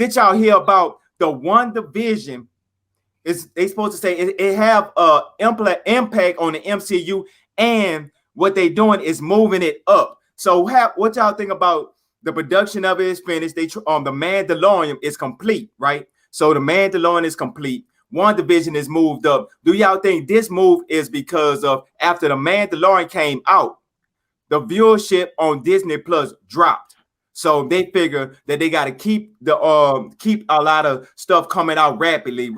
Did y'all hear about the WandaVision? They supposed to say it have a impact on the MCU, and what they doing is moving it up. So what y'all think about the production of it is finished? The Mandalorian is complete, right? So the Mandalorian is complete. WandaVision is moved up. Do y'all think this move is because of after the Mandalorian came out, the viewership on Disney Plus dropped? So they figure that they got to keep a lot of stuff coming out rapidly.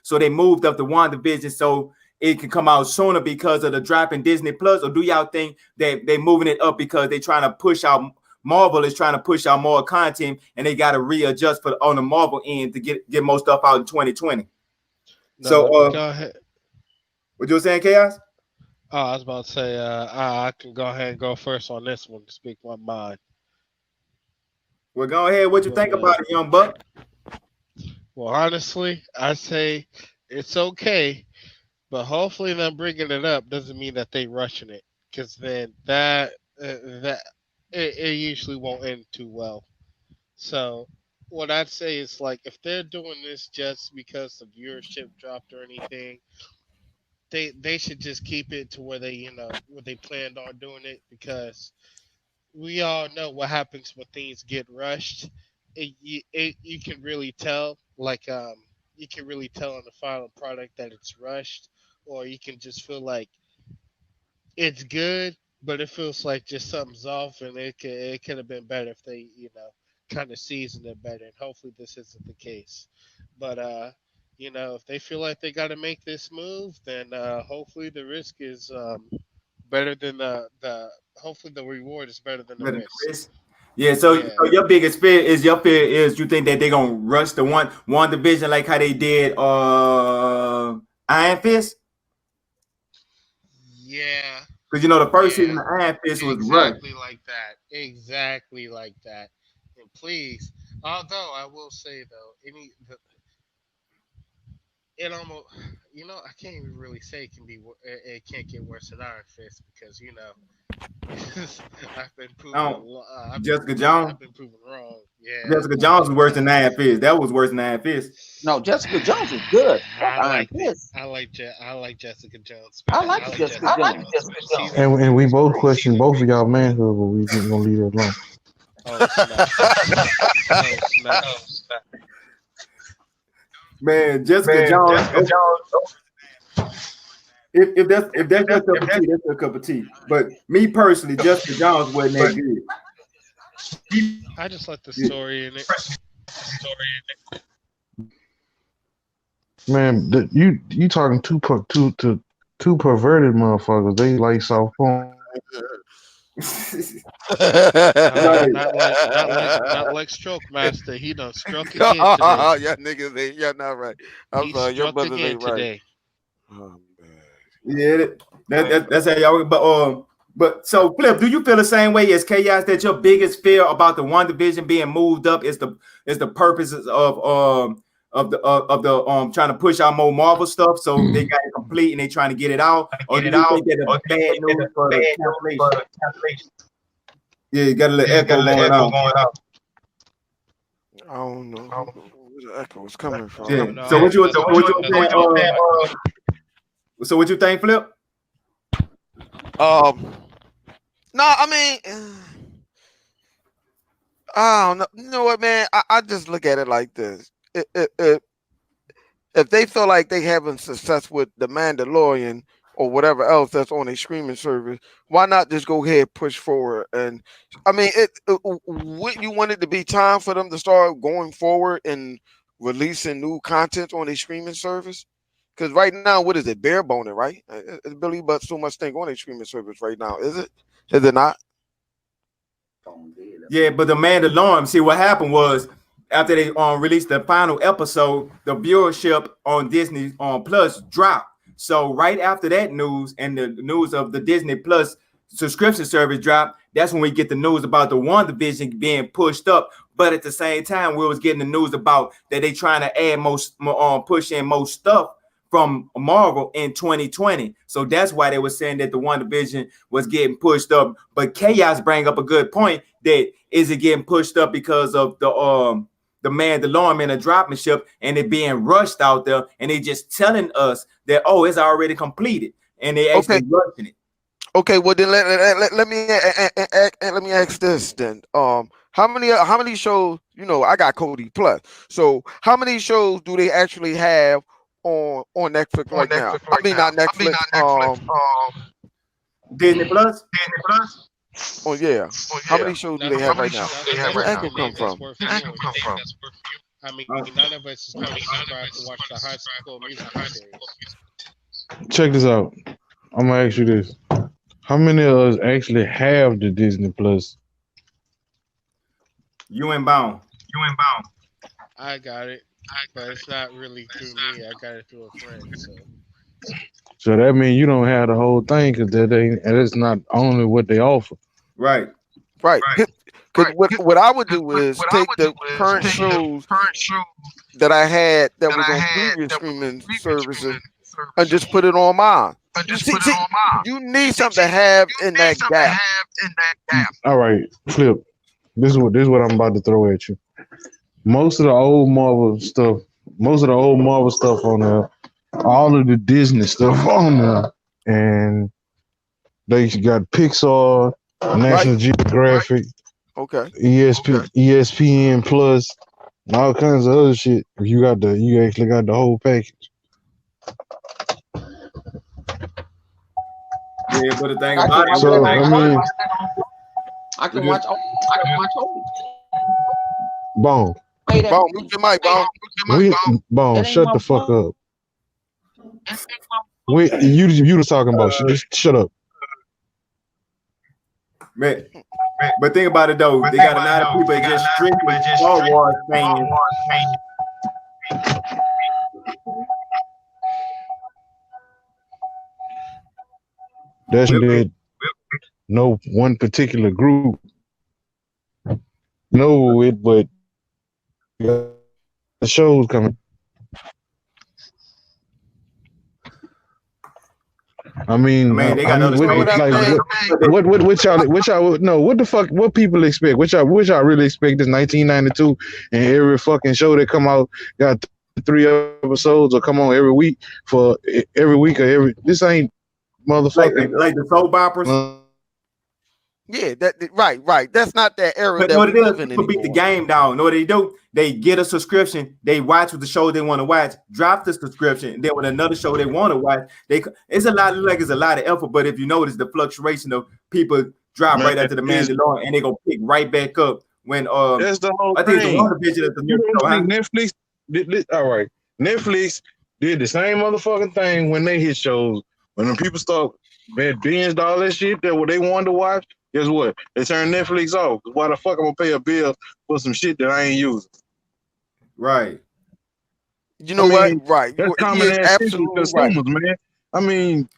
So they moved up the WandaVision so it can come out sooner because of the drop in Disney Plus. Or do y'all think that they moving it up because they trying to push out Marvel is trying to push out more content and they got to readjust on the Marvel end to get more stuff out in 2020? No, So go ahead. what you were saying, Chaos? Oh, I was about to say I can go ahead and go first on this one to speak my mind. Well, go ahead. What you think about it, young buck? Well, honestly, I say it's okay, but hopefully them bringing it up doesn't mean that they rushing it, because then that it usually won't end too well. So what I'd say is like if they're doing this just because the viewership dropped or anything, they should just keep it to where they where they planned on doing it, because we all know what happens when things get rushed. You can really tell, like you can really tell in the final product that it's rushed, or you can just feel like it's good, but it feels like just something's off, and it could have been better if they kind of seasoned it better. And hopefully this isn't the case, but if they feel like they got to make this move, then hopefully the risk is better than the hopefully the reward is better than the risk. Yeah, so, Yeah. so your fear is you think that they're gonna rush the one division like how they did Iron Fist? Yeah. Because the first season Yeah. of Iron Fist was rushed. Exactly like that. Exactly like that. And please, although I will say though, it almost, I can't even really say it can be. It can't get worse than Iron Fist, because I've been proven. Jessica Jones. I've been proven wrong. Yeah. Jessica Jones was worse than Iron Fist. That was worse than Iron Fist. No, Jessica Jones is good. I like Jessica Jones. I like Jessica Jones. And we both question both of y'all manhood, but we just gonna leave it alone. Oh snap! Oh snap! Man, Jessica Jones. If that's your cup of tea, that's your cup of tea. But me personally, Jessica Jones wasn't that good. I just like the story in it. Man, you talking two perverted motherfuckers. They like soft porn. Not like Stroke Master. He done struck again today. Y'all niggas y'all not right. I'm sorry, your brothers ain't right. Today. Oh, man. Yeah, that's how y'all. But so Flip, do you feel the same way as Chaos that your biggest fear about the WandaVision being moved up is the purposes of the trying to push out more Marvel stuff, so they got it complete and they trying to get it out, or do you think that the bad news for the cancellation? Yeah, you got a little echo going on. I don't know where the echo is coming from. Yeah. So what you think? So what you think, Flip? No, I mean, I don't know. You know what, man? I just look at it like this. If they feel like they having success with the Mandalorian or whatever else that's on a streaming service, why not just go ahead push forward? And I mean, wouldn't you want it to be time for them to start going forward and releasing new content on a streaming service? Because right now, what is it? Bare boning, right? It's really but so much thing on a streaming service right now. Is it? Is it not? Yeah, but the Mandalorian. See, what happened was after they released the final episode, the viewership on Disney Plus dropped. So right after that news and the news of the Disney Plus subscription service dropped, that's when we get the news about the WandaVision being pushed up. But at the same time, we was getting the news about that they trying to add push in most stuff from Marvel in 2020. So that's why they were saying that the WandaVision was getting pushed up. But Chaos bring up a good point that is it getting pushed up because of the Mandalorian in a dropping ship and it being rushed out there, and they just telling us that it's already completed, and they actually rushing it. Okay, well then let me ask this then. How many shows? I got Cody Plus. So how many shows do they actually have on Netflix right now? I mean, not Netflix. Disney Plus. Oh yeah. How many shows do they have right now? Where Echo come from? I mean, none of us is going to subscribe to watch the High School Musical series. Check this out. I'm gonna ask you this: how many of us actually have the Disney Plus? You inbound. I got it, but it's not really through me. I got it through a friend. So that means you don't have the whole thing, because it's not only what they offer. Right. Because what I would do is take the current shows that I had that was on previous streaming services and just put it on mine. You need something to have in that gap. All right, Flip. This is what I'm about to throw at you. Most of the old Marvel stuff on there, all of the Disney stuff on there, and they got Pixar, National Geographic, okay, ESPN Plus, and all kinds of other shit. You actually got the whole package. Yeah, but the thing about it, so I mean, I can watch all. Bone. Bone, mute your mic, Bone, shut the fuck up. Wait, you was talking about shit. Just shut up. Man, but think about it though. They got a lot of people that just strictly Star Wars fans. That's no one particular group know it, but the show's coming. I mean, they got what the fuck? What people expect? Which I really expect is 1992, and every fucking show that come out got 3 episodes or come on every week or every. This ain't motherfucking like the soap operas. Yeah, right. That's not that era. But what it is, people beat the game down. Know what they do? They get a subscription. They watch with the show they want to watch. Drop the subscription. And then with another show they want to watch, it's a lot of effort. But if you notice the fluctuation of people drop right after the Mandalorian, and they go pick right back up when that's the whole I think thing. the WandaVision is the new show. Netflix did all right. Netflix did the same motherfucking thing when they hit shows. When the people start binged all that shit that what they wanted to watch. Guess what? They turn Netflix off. Why the fuck I'm gonna pay a bill for some shit that I ain't using? Right. You know what? Right. That's common ass consumers, man. I mean,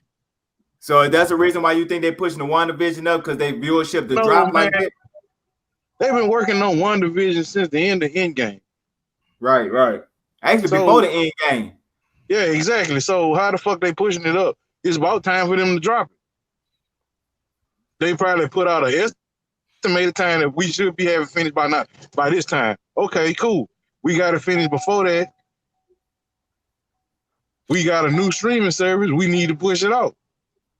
so that's the reason why you think they're pushing the WandaVision up, because they viewership to drop like that. They've been working on WandaVision since the end of Endgame. Right. Actually, before the Endgame. Yeah, exactly. So how the fuck they pushing it up? It's about time for them to drop it. They probably put out an estimated time that we should be having finished by this time. Okay, cool. We got to finish before that. We got a new streaming service. We need to push it out.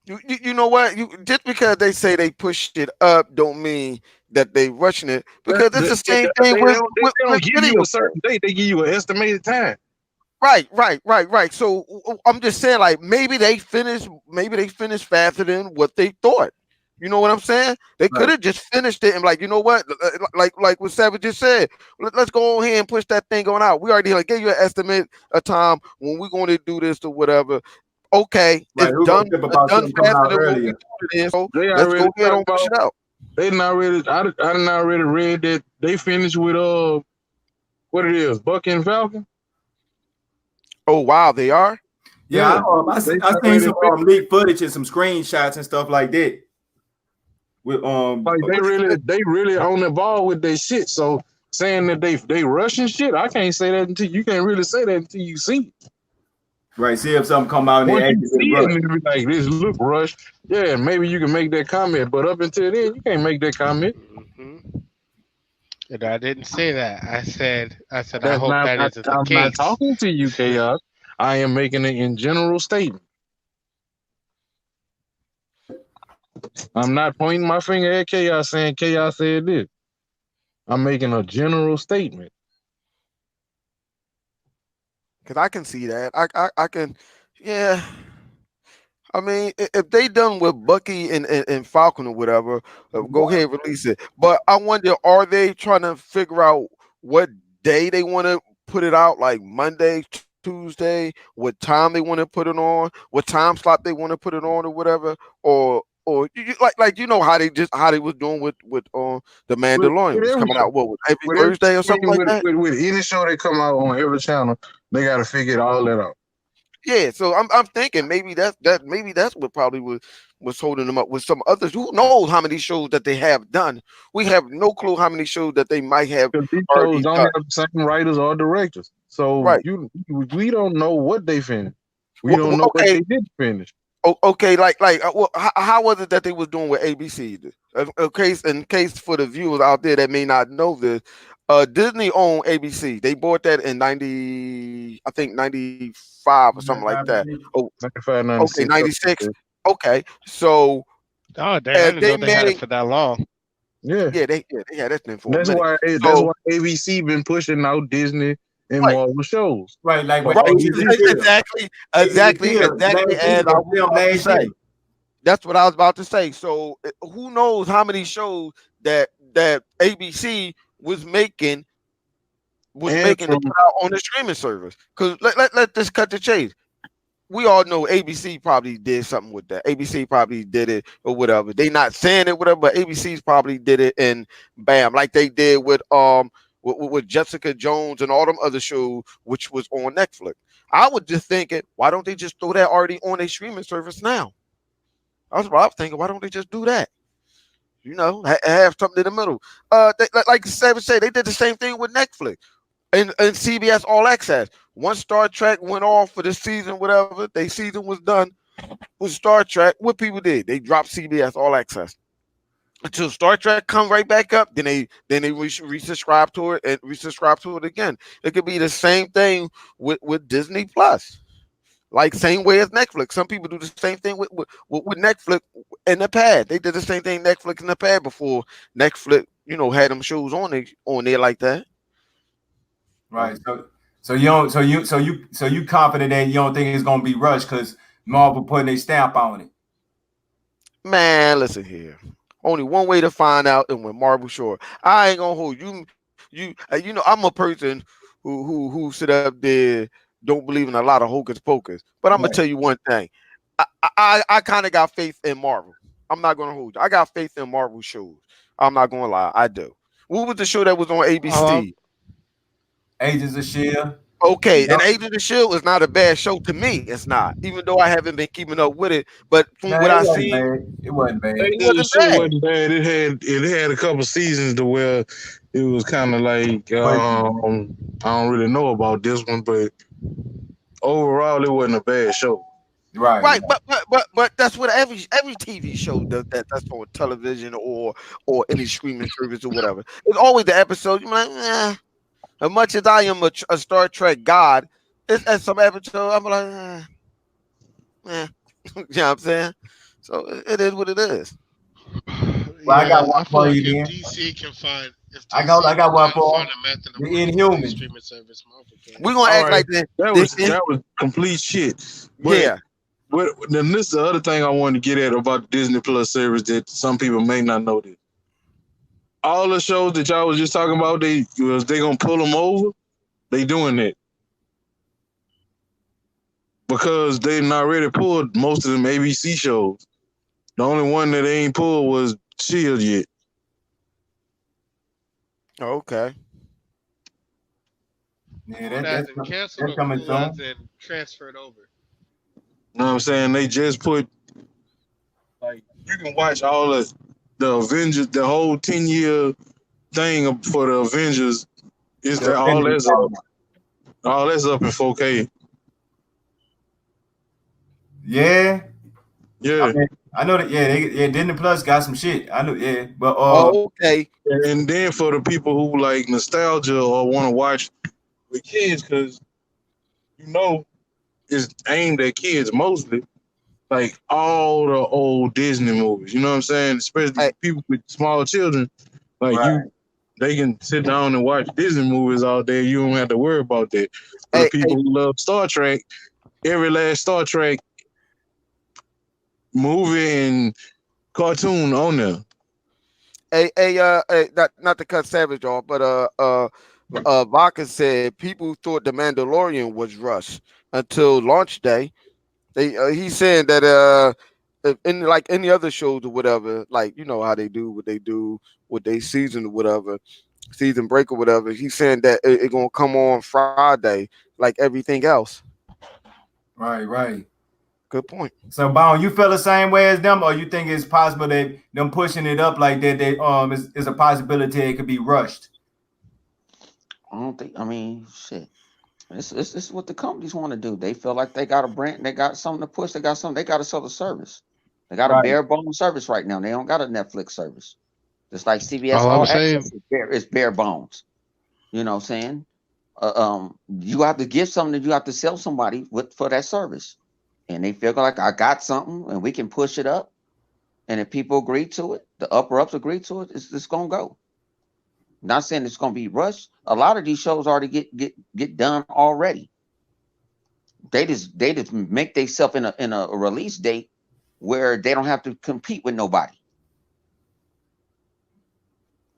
You know what? Just because they say they pushed it up, don't mean that they rushing it. Because it's the same thing with give you a certain date. They give you an estimated time. Right. So I'm just saying, like, maybe they finished faster than what they thought. You know what I'm saying? They could have just finished it and like, you know what? Like what Savage just said, let's go ahead and push that thing going out. We already gave you an estimate of time when we're going to do this or whatever. Okay, it's done faster than what we thought it is. So let's go ahead and push it out. They not really. I didn't already read that they finished with what it is, Bucky and Falcon. Oh wow, they are. Yeah, I seen some leaked footage and some screenshots and stuff like that. With like they really on the ball with their shit. So saying that they rushing shit, I can't say that until you can't really say that until you see it. Right, see if something come out and they actually like this look rushed. Yeah, maybe you can make that comment, but up until then, you can't make that comment. Mm-hmm. And I didn't say that. I said I That's hope not. that isn't the I'm not case. talking to you, Chaos. I am making it in general statement. I'm not pointing my finger at Chaos saying Chaos said this. I'm making a general statement. Because I can see that. I can, yeah. I mean, if they done with Bucky and Falcon or whatever, go ahead release it. But I wonder, are they trying to figure out what day they want to put it out? Like Monday, Tuesday, what time they want to put it on, what time slot they want to put it on, or whatever, or like how they was doing with the Mandalorian With was every coming show, out every with every, Thursday or I mean, something like that. with any show that come out on every channel, they got to figure all that out. Yeah, so I'm thinking maybe that's what probably was holding them up with some others. Who knows how many shows that they have done? We have no clue how many shows that they might have Because these shows already don't done. have the same writers or directors, so Right. we don't know what they finished. We don't know what Okay. they didn't finish. Okay. Well, how was it that they was doing with ABC? In case for the viewers out there that may not know this, Disney owned ABC. They bought that in 95 or something like that. Oh, 95, okay, 96, something like 96. that. Okay, so Oh dang! I didn't they know they had it made for that long. Yeah, they had that thing for a that's minute. why So ABC been pushing out Disney and right, Marvel shows Right, like for what right, all they these did years. this exactly, They exactly, did exactly last year. as I was They filmed about to last year. say. That's what I was about to say. So who knows how many shows that ABC was And making to from put out on the streaming service? Because let this cut the chase. We all know ABC probably did something with that. ABC probably did it or whatever. They not saying it, whatever, but ABC's probably did it and bam, like they did with Jessica Jones and all them other shows, which was on Netflix. I was just thinking, why don't they just throw that already on a streaming service now? That's what I was thinking. Why don't they just do that? Have something in the middle. Like Savage said, they did the same thing with Netflix and CBS All Access. Once Star Trek went off for this season, whatever, they season was done with Star Trek. What people did, they dropped CBS All Access until Star Trek come right back up. Then they resubscribe to it and resubscribe to it again. It could be the same thing with Disney Plus. Like same way as Netflix. Some people do the same thing with Netflix and the pad. They did the same thing Netflix and the pad before Netflix, had them shows on there like that. Right. So you don't so you confident that you don't think it's gonna be rushed because Marvel putting a stamp on it. Man, listen here. Only one way to find out, and when Marvel Shore, I ain't gonna hold you. I'm a person who sit up there don't believe in a lot of hocus pocus. But I'm gonna Right. tell you one thing. I kind of got faith in Marvel. I'm not gonna hold you. I got faith in Marvel shows. I'm not gonna lie. I do. What was the show that was on Um, ABC? Agents of Shield. Okay, Yep. and Agent of the Shield is not a bad show to me. It's not, even though I haven't been keeping up with it. But from Nah, what it I wasn't see, bad. It wasn't bad. it the wasn't show bad. wasn't bad. It had a couple seasons to where it was kind of like But I don't really know about this one, but overall it wasn't a bad show. right. Right, but that's what every TV show does that's on television or any streaming service or whatever. It's always the episode. You're like, as much as I am a Star Trek god, it's at some episode I'm like, you know what I'm saying? So it is what it is. Well, I got yeah, one I feel for like you then. if I DC got knows one how to for find 'em. a method of The money for their Inhumans. streaming service, Marvel can. We're gonna All act right, like this. that was complete shit. But Yeah. then this is the other thing I wanted to get at about the Disney Plus service that some people may not know this. All the shows that y'all was just talking about, they gonna pull them over. They doing that because they not ready pulled most of them ABC shows. The only one that they ain't pulled was Shield yet. Okay. Yeah, Pulled as in canceled that's or coming pulled as soon. in transferred over? You know what I'm saying? They just put like you can watch all the Avengers, the whole 10-year thing for the Avengers. Is The that all Avengers that's up? saga. All that's up in 4K. Yeah. Yeah, I know that. Yeah, Disney Plus got some shit. I know. Yeah, but Oh, okay. and then for the people who like nostalgia or want to watch with kids, because you know it's aimed at kids mostly. Like all the old Disney movies, you know what I'm saying? Especially Hey, people with small children, like right, they can sit down and watch Disney movies all day. You don't have to worry about that. For the hey, people hey, who love Star Trek, every last Star Trek movie and cartoon on there. not to cut Savage off, but Vodka said people thought the Mandalorian was rushed until launch day. He's saying that in like any other shows or whatever, like you know how they do what they season or whatever, season break or whatever. He's saying that it gonna come on Friday like everything else. right. Good point. So, Bone, you feel the same way as them, or you think it's possible that them pushing it up like that? They is a possibility it could be rushed. I don't think. I mean, shit. It's what the companies want to do. They feel like they got a brand, they got something to push, they got something, they got to sell the service. They got a Right, bare bones service right now. They don't got a Netflix service. Just like CBS All I'm All saying, Access, it's bare bones. You know what I'm saying? You have to give something that you have to sell somebody for that service, and they feel like I got something, and we can push it up. And if people agree to it, the upper ups agree to it, it's gonna go. Not saying it's gonna be rushed. A lot of these shows already get done already. They just make themselves in a release date where they don't have to compete with nobody.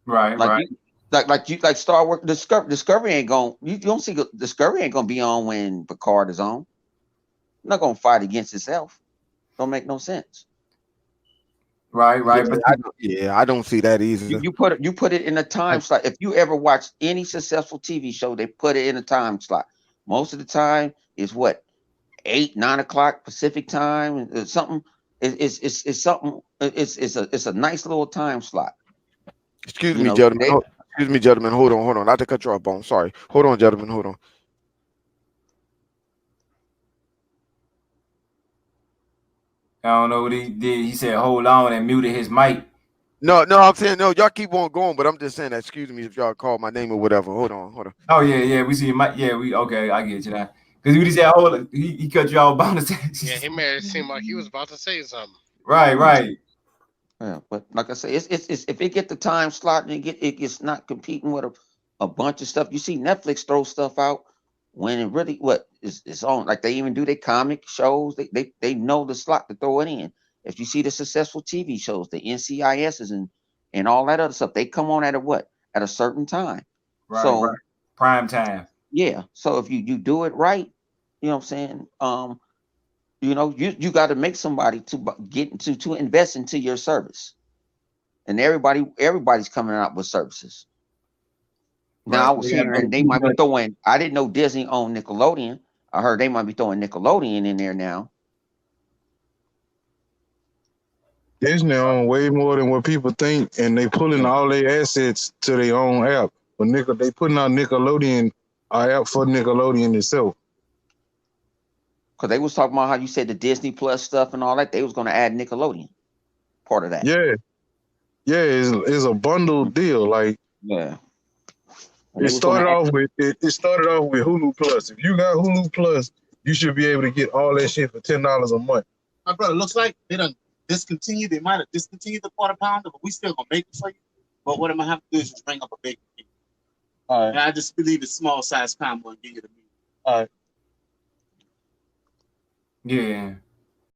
Like right. you, like Star Wars Discovery ain't going. You don't see Discovery ain't gonna be on when Picard is on. Not gonna fight against itself. Don't make no sense. Yeah, But I don't see that You either. you put it in a time slot. If you ever watch any successful TV show, they put it in a time slot. Most of the time is what 8, 9 o'clock Pacific time. Something. It's something. It's a nice little time slot. Excuse You me, know gentlemen. they. Excuse me, gentlemen. Hold on. Not to cut you off, Bone. Sorry. Hold on, gentlemen. Hold on. I don't know what he did. He said, "Hold on," and muted his mic. No, I'm saying no. Y'all keep on going, but I'm just saying that. Excuse me if y'all call my name or whatever. Hold on. Oh yeah. We see your mic. Yeah, we okay. I get you now. Because he said, "Hold," he cut you off. Bonus. yeah, he made it seem like he was about to say something. Right. Yeah, but like I say, it's if it get the time slot and it gets not competing with a bunch of stuff. You see Netflix throw stuff out when it really what is it's on. Like they even do their comic shows. They know the slot to throw it in. If you see the successful TV shows, the NCISs and all that other stuff, they come on at a what at a certain time. Right. So Prime time. yeah, so if you do it right, you know what I'm saying. You know you got to make somebody to get into to invest into your service. And everybody's coming out with services. Right. Now I was hearing they might be throwing. I didn't know Disney owned Nickelodeon. I heard they might be throwing Nickelodeon in there now. Disney own way more than what people think, and they pulling all their assets to their own app. But they putting out Nickelodeon app for Nickelodeon itself. Because they was talking about how you said the Disney Plus stuff and all that. They was going to add Nickelodeon part of that. Yeah, it's a bundled deal. Like Yeah. And it they was going started to add. off with it started off with Hulu Plus. If you got Hulu Plus, you should be able to get all that shit for $10 a month. My brother, looks like they done discontinued. They might have discontinued the quarter pounder, but we still gonna make it for you. But what I'm gonna have to do is just bring up a big thing. All right. And I just believe it's small size combo and give you the meat. All right. Yeah.